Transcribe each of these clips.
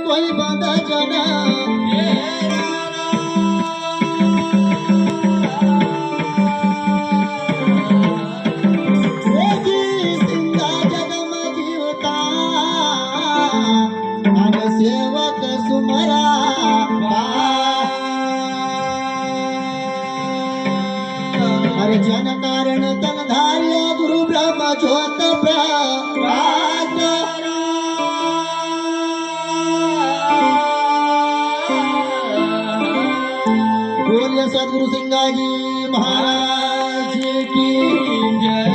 कोई बंद जना सेवक सुमरा अरे जन कारण तन धार्य गुरु ब्रह्म ज्योत प्रभात बोलिए सदगुरु सिंगाजी महाराज की जय।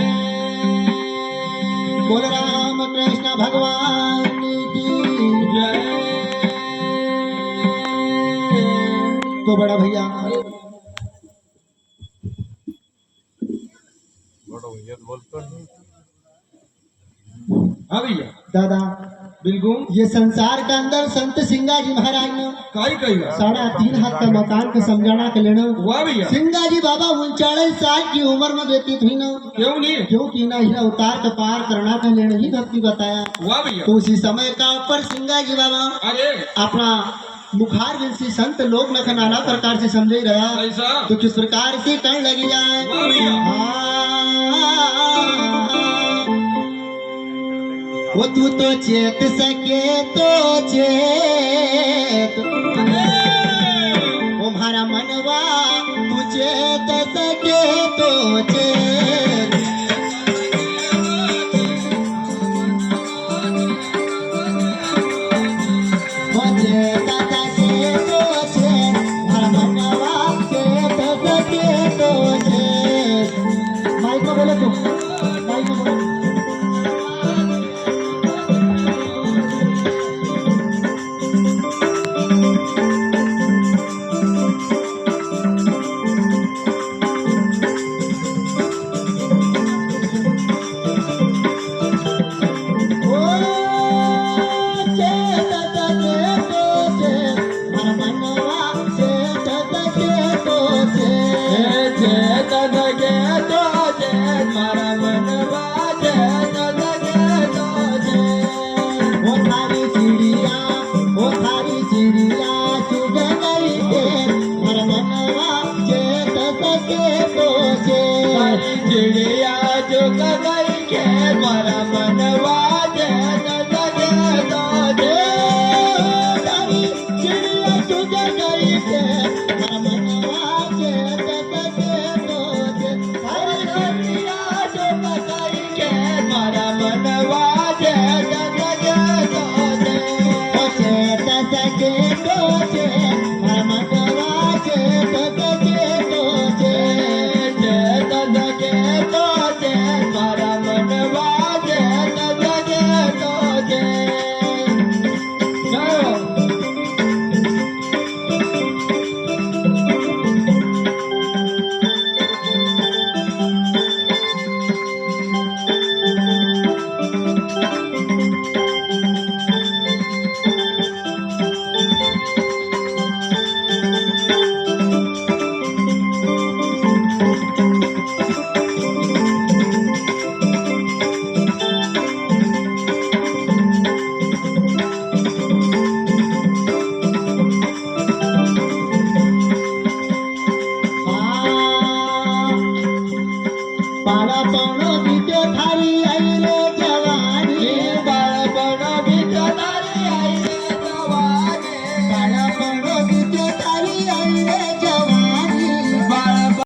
बोल राम कृष्ण भगवान तो बड़ा भैया हाँ भैया दादा बिल्कुल ये संसार के अंदर संत सिंगाजी महाराज ने काई काई 3.5 हाथ का मकान के समझाना के लेना वाह भैया सिंगाजी बाबा 39 साल की उम्र में व्यतीत हुई ना क्यों नहीं क्योंकि ना ही उतार का पार करना का लेना ही भक्ति बताया वाह भैया तो उसी समय का ऊपर सिंगाजी बाबा अरे अपना मुखार विंसी संत लोग न नाना प्रकार से समझे रहा ऐसा तो किस प्रकार से कण लगी जाए वाह भैया वो तू तो चेत सके तो चेत वो हमारा मनवा तू चेत सके तो चेत वो चेत सके तो चेत हमारा मनवा चेत सके तो चेत माइक में बोले तू माइक में बोले चिड़िया जो गई के मारा मनवा चिड़िया चुग गई के मनवा मारा मनवा पाला पाणो